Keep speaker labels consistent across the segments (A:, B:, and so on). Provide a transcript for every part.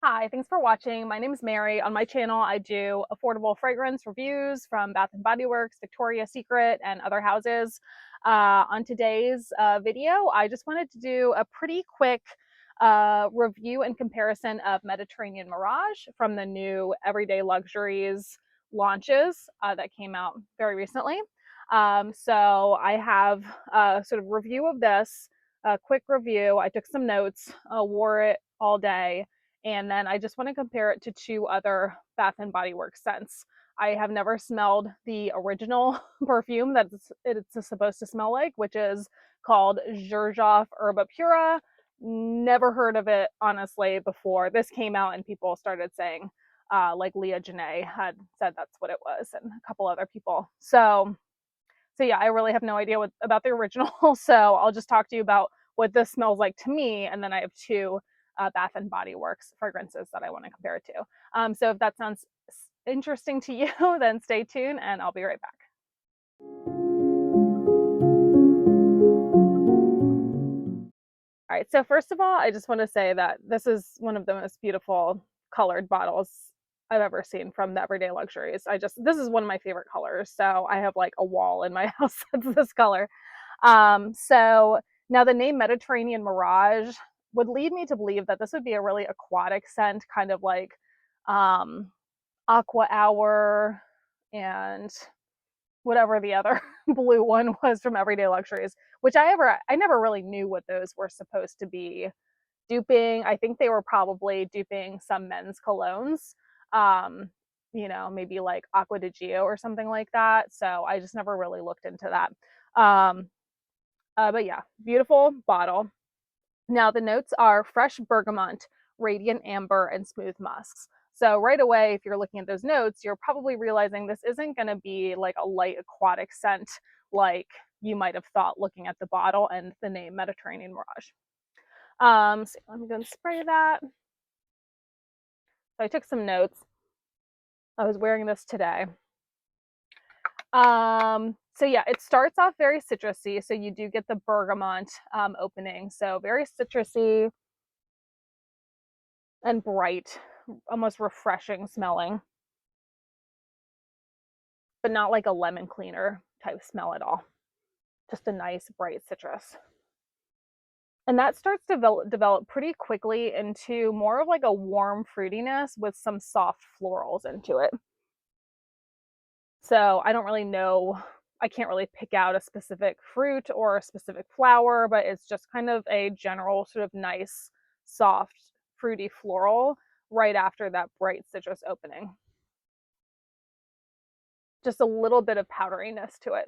A: Hi, thanks for watching. My name is Mary. On my channel, I do affordable fragrance reviews from Bath and Body Works, Victoria's Secret, and other houses. On today's video, I just wanted to do a pretty quick review and comparison of Mediterranean Mirage from the new Everyday Luxuries launches that came out very recently. So I have a sort of review of this, a quick review. I took some notes, wore it all day, and then I just want to compare it to two other Bath and Body Works scents. I have never smelled the original perfume that it's supposed to smell like, which is called Xerjoff Herba Pura. Never heard of it, honestly, before this came out and people started saying, like Leah Janae had said that's what it was, and a couple other people. So yeah, I really have no idea about the original. So I'll just talk to you about what this smells like to me, and then I have two Bath and Body Works fragrances that I want to compare it to. So if that sounds interesting to you, then stay tuned and I'll be right back. All right, so first of all, I just want to say that this is one of the most beautiful colored bottles I've ever seen from the Everyday Luxuries. This is one of my favorite colors. So I have like a wall in my house that's this color. So now the name Mediterranean Mirage would lead me to believe that this would be a really aquatic scent, kind of like um, Aqua Hour and whatever the other blue one was from Everyday Luxuries, which I never really knew what those were supposed to be duping. I think they were probably duping some men's colognes. Um, maybe like Aqua di Gio or something like that. So I just never really looked into that. But yeah, beautiful bottle. Now the notes are fresh bergamot, radiant amber, and smooth musks. So right away, if you're looking at those notes, you're probably realizing this isn't going to be like a light aquatic scent like you might have thought looking at the bottle and the name Mediterranean Mirage. So I'm going to spray that. So I took some notes. I was wearing this today. So yeah, it starts off very citrusy. So you do get the bergamot opening. So very citrusy and bright, almost refreshing smelling, but not like a lemon cleaner type smell at all. Just a nice bright citrus. And that starts to develop pretty quickly into more of like a warm fruitiness with some soft florals into it. So I don't really know, I can't really pick out a specific fruit or a specific flower, but it's just kind of a general sort of nice, soft, fruity floral right after that bright citrus opening. Just a little bit of powderiness to it.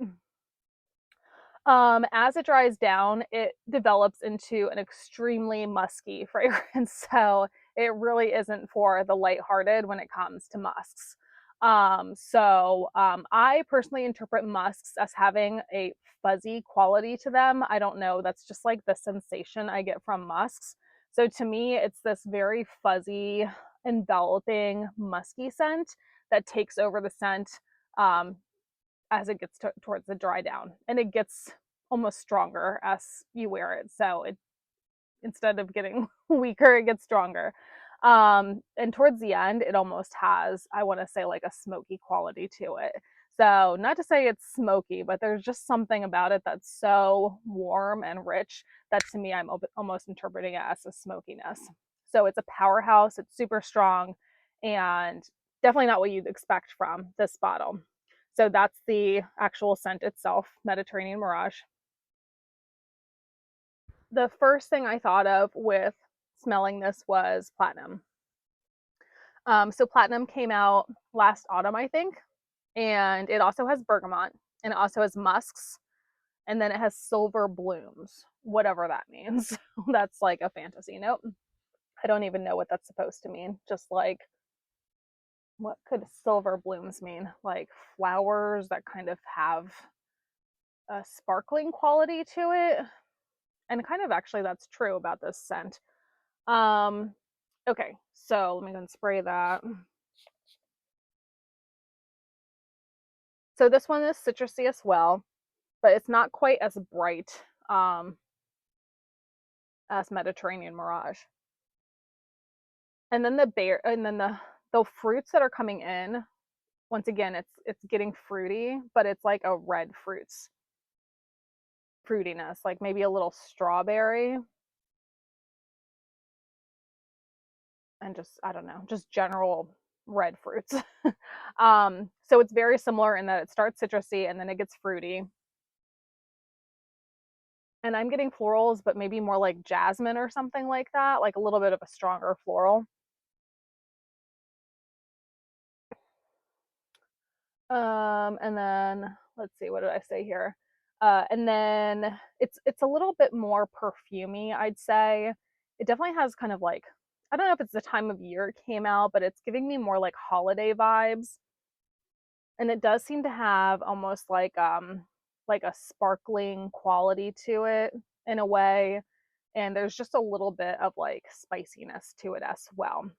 A: As it dries down, it develops into an extremely musky fragrance. So it really isn't for the lighthearted when it comes to musks. I personally interpret musks as having a fuzzy quality to them. I don't know, that's just like the sensation I get from musks. So to me, it's this very fuzzy, enveloping, musky scent that takes over the scent um, as it gets towards the dry down, and it gets almost stronger as you wear it. So it, instead of getting weaker, it gets stronger. And towards the end, it almost has, I want to say, like a smoky quality to it. So not to say it's smoky, but there's just something about it that's so warm and rich that to me, I'm almost interpreting it as a smokiness. So it's a powerhouse, it's super strong, and definitely not what you'd expect from this bottle. So that's the actual scent itself, Mediterranean Mirage. The first thing I thought of with smelling this was platinum. So platinum came out last autumn, I think, and it also has bergamot, and it also has musks, and then it has silver blooms, whatever that means. That's like a fantasy note. I don't even know what that's supposed to mean. Just like, what could silver blooms mean? Like flowers that kind of have a sparkling quality to it. And kind of actually that's true about this scent. Okay, so let me go and spray that. So this one is citrusy as well, but it's not quite as bright as Mediterranean Mirage. And then the fruits that are coming in, once again, it's getting fruity, but it's like a red fruitiness, like maybe a little strawberry, and just, I don't know, just general red fruits. So it's very similar in that it starts citrusy and then it gets fruity. And I'm getting florals, but maybe more like jasmine or something like that, like a little bit of a stronger floral. And then let's see, what did I say here? And then it's a little bit more perfumey, I'd say. It definitely has kind of like, I don't know if it's the time of year it came out, but it's giving me more like holiday vibes. And it does seem to have almost like a sparkling quality to it in a way. And there's just a little bit of like spiciness to it as well.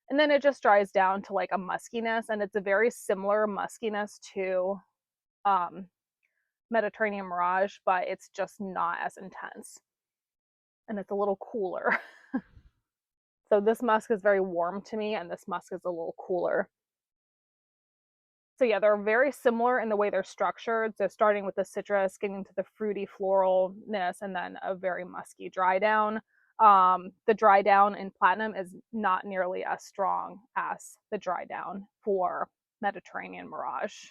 A: And then it just dries down to like a muskiness, and it's a very similar muskiness to um, Mediterranean Mirage, but it's just not as intense, and it's a little cooler. So this musk is very warm to me, and this musk is a little cooler. So yeah, they're very similar in the way they're structured. So starting with the citrus, getting to the fruity floralness, and then a very musky dry down. The dry down in Platinum is not nearly as strong as the dry down for Mediterranean Mirage.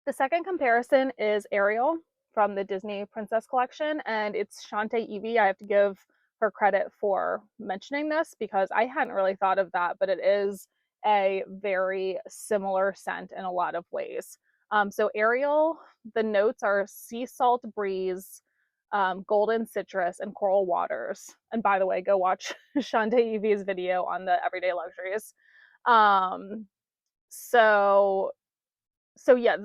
A: The second comparison is Ariel from the Disney Princess Collection, and it's Shantae Evie. I have to give her credit for mentioning this because I hadn't really thought of that, but it is a very similar scent in a lot of ways. So Ariel, the notes are sea salt breeze, golden citrus, and coral waters. And by the way, go watch Shantae Evie's video on the Everyday Luxuries. Um, so so yeah,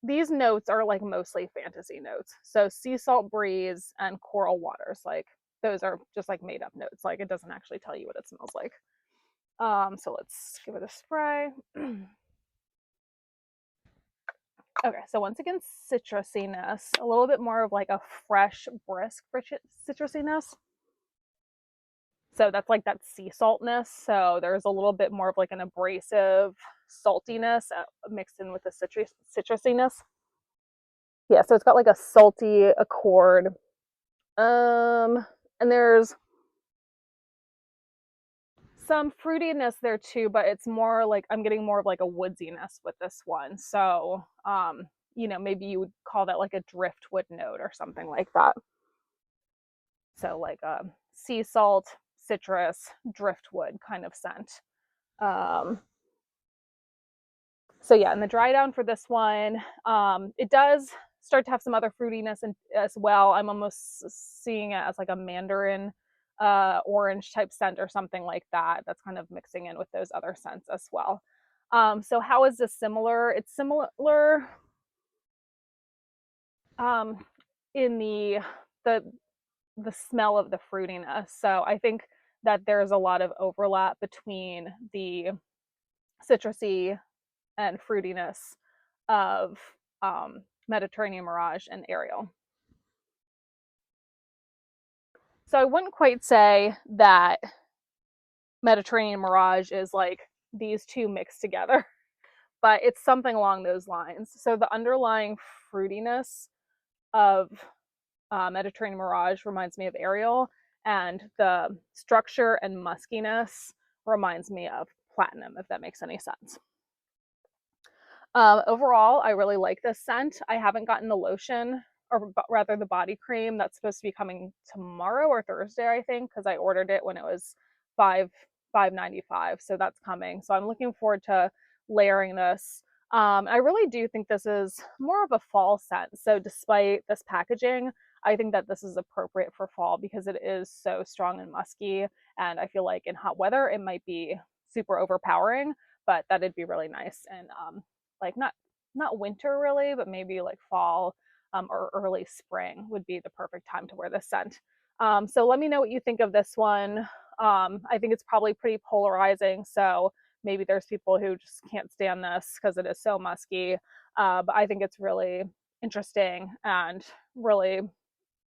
A: these notes are like mostly fantasy notes. So sea salt breeze and coral waters, like those are just like made up notes. Like it doesn't actually tell you what it smells like. So let's give it a spray. Okay, so once again, citrusiness, a little bit more of like a fresh, brisk citrusiness. So that's like that sea saltness. So there's a little bit more of like an abrasive saltiness mixed in with the citrusiness. Yeah, so it's got like a salty accord. And there's some fruitiness there too, but it's more like I'm getting more of like a woodsiness with this one. So, maybe you would call that like a driftwood note or something like that. So like a sea salt, citrus, driftwood kind of scent. Um, so yeah, and the dry down for this one, it does start to have some other fruitiness as well. I'm almost seeing it as like a mandarin orange type scent or something like that. That's kind of mixing in with those other scents as well. So how is this similar? It's similar um, in the the smell of the fruitiness. So I think that there's a lot of overlap between the citrusy and fruitiness of Mediterranean Mirage and Ariel. So I wouldn't quite say that Mediterranean Mirage is like these two mixed together, but it's something along those lines. So the underlying fruitiness of Mediterranean Mirage reminds me of Ariel, and the structure and muskiness reminds me of Platinum, if that makes any sense. Overall, I really like this scent. I haven't gotten the lotion, or rather the body cream that's supposed to be coming tomorrow or Thursday, I think, because I ordered it when it was $5.95. So that's coming. So I'm looking forward to layering this. I really do think this is more of a fall scent. So despite this packaging, I think that this is appropriate for fall because it is so strong and musky. And I feel like in hot weather, it might be super overpowering, but that'd be really nice. And like not winter really, but maybe like fall or early spring would be the perfect time to wear this scent. So let me know what you think of this one. I think it's probably pretty polarizing. So maybe there's people who just can't stand this because it is so musky. But I think it's really interesting and really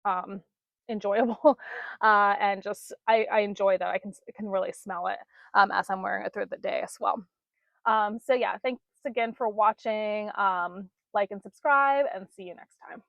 A: um, enjoyable. And just I enjoy that I can really smell it as I'm wearing it through the day as well. So yeah, thanks again for watching. Like and subscribe, and see you next time.